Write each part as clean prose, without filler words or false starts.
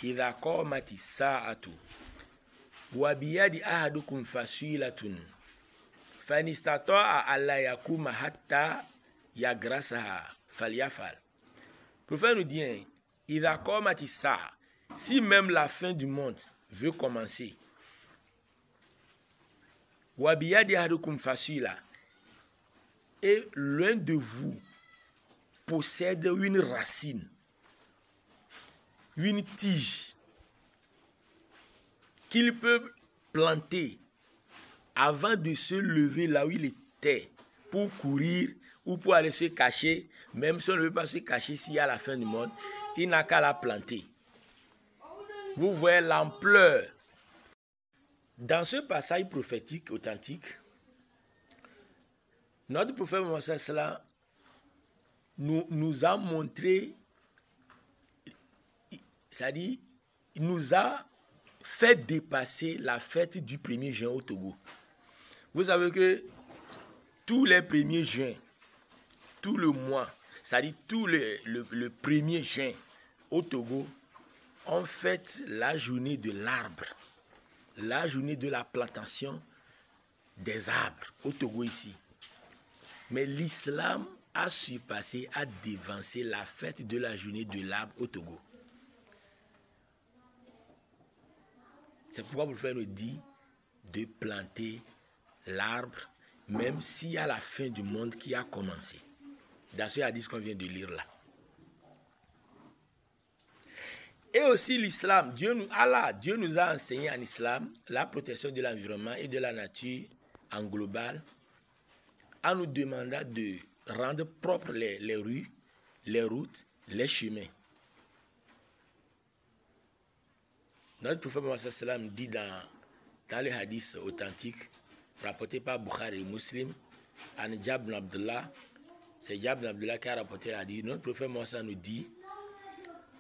إذا قامت الساعة وبيد أحدكم فسيلة فإن استطاع ألا يقوم حتى يغرسها فليفعل. Le prophète nous dit, إذا قامت الساعة, si même la fin du monde veut commencer, وبيد أحدكم فسيلة, et l'un de vous possède une racine, une tige qu'il peut planter avant de se lever là où il était pour courir ou pour aller se cacher. Même si on ne veut pas se cacher s'il y a la fin du monde, il n'a qu'à la planter. Vous voyez l'ampleur. Dans ce passage prophétique authentique, notre prophète Mohammed nous a montré, c'est-à-dire, il nous a fait dépasser la fête du 1er juin au Togo. Vous savez que tous les 1er juin, tout le mois, c'est-à-dire tout le 1er juin au Togo, on fête la journée de l'arbre, la journée de la plantation des arbres au Togo ici. Mais l'islam a surpassé, a dévancé la fête de la journée de l'arbre au Togo. C'est pourquoi le prophète nous dit de planter l'arbre, même s'il y a la fin du monde qui a commencé. Dans ce hadith qu'on vient de lire là. Et aussi l'islam, Dieu nous a enseigné en islam la protection de l'environnement et de la nature en global, en nous demandant de rendre propres les rues, les routes, les chemins. Notre prophète Mohammed dit dans le hadith authentique rapporté par Bukhari et Muslim, en Jabir ibn Abdullah, c'est Jabir ibn Abdullah qui a rapporté le hadith. Notre prophète Mohammed nous dit: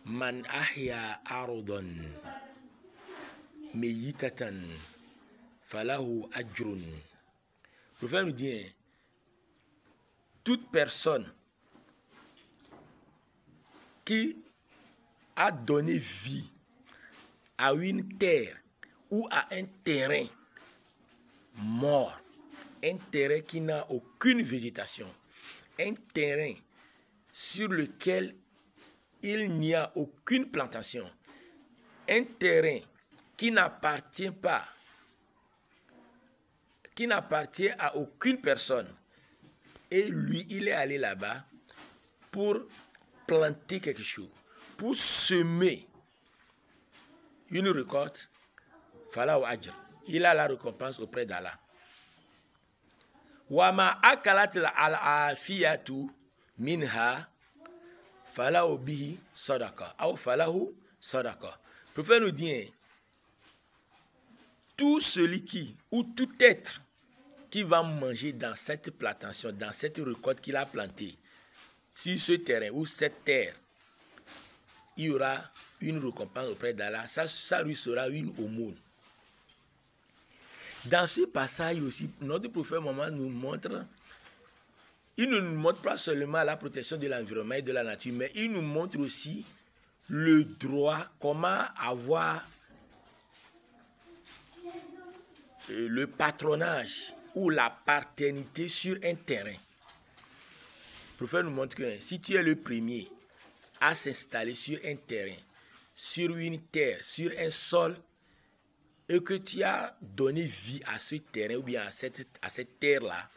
Man ahya ardan meyitatan falahu ajrun. Le prophète nous dit, toute personne qui a donné vie à une terre ou à un terrain mort, un terrain qui n'a aucune végétation, un terrain sur lequel il n'y a aucune plantation, un terrain qui n'appartient à aucune personne, et lui, il est allé là-bas pour planter quelque chose, pour semer une récolte, falahu ajr, il a la récompense auprès d'Allah. Wama akalat al-afiyatu minha falahu bihi sadaqa ou falahu sadaqa. Le prophète nous dit, tout celui qui, ou tout être qui va manger dans cette plantation, dans cette récolte qu'il a plantée, sur ce terrain ou cette terre, il y aura une récompense auprès d'Allah, ça lui sera une aumône. Dans ce passage aussi, notre prophète Mohammed nous montre, il ne nous montre pas seulement la protection de l'environnement et de la nature, mais il nous montre aussi le droit, comment avoir le patronage ou la paternité sur un terrain. Le prophète nous montre que si tu es le premier à s'installer sur un terrain, sur une terre, sur un sol, et que tu as donné vie à ce terrain ou bien à cette terre-là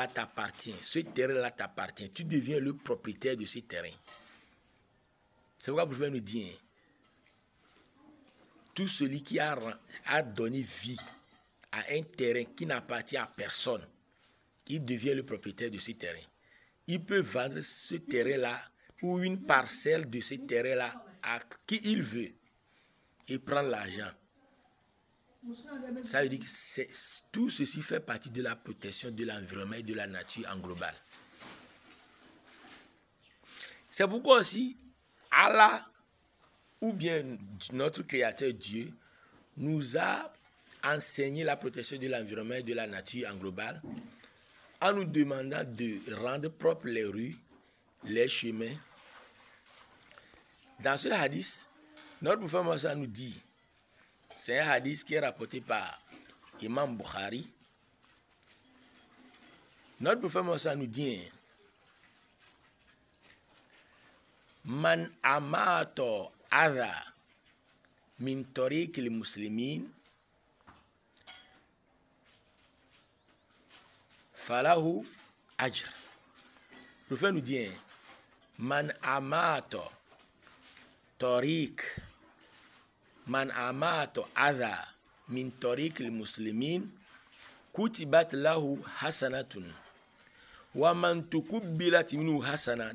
t'appartient, ce terrain-là t'appartient, tu deviens le propriétaire de ce terrain. C'est pourquoi le prophète nous dit, tout celui qui a donné vie à un terrain qui n'appartient à personne, il devient le propriétaire de ce terrain. Il peut vendre ce terrain-là ou une parcelle de ce terrain-là à qui il veut et prendre l'argent. Ça veut dire que tout ceci fait partie de la protection de l'environnement et de la nature en global. C'est pourquoi aussi Allah, ou bien notre Créateur Dieu, nous a enseigné la protection de l'environnement et de la nature en global, en nous demandant de rendre propres les rues, les chemins. Dans ce hadith, Notre prophète Mohammed nous dit, c'est un hadith qui est rapporté par Imam Bukhari. Notre prophète Mohammed nous dit, Man amato adha min tariq al-muslimin falahu ajr. Le prophète nous dit, Man amato tariq Man amato adha min tariq al-muslimin kutibat lahu hasanatun wa man tukubbilat minhu hasana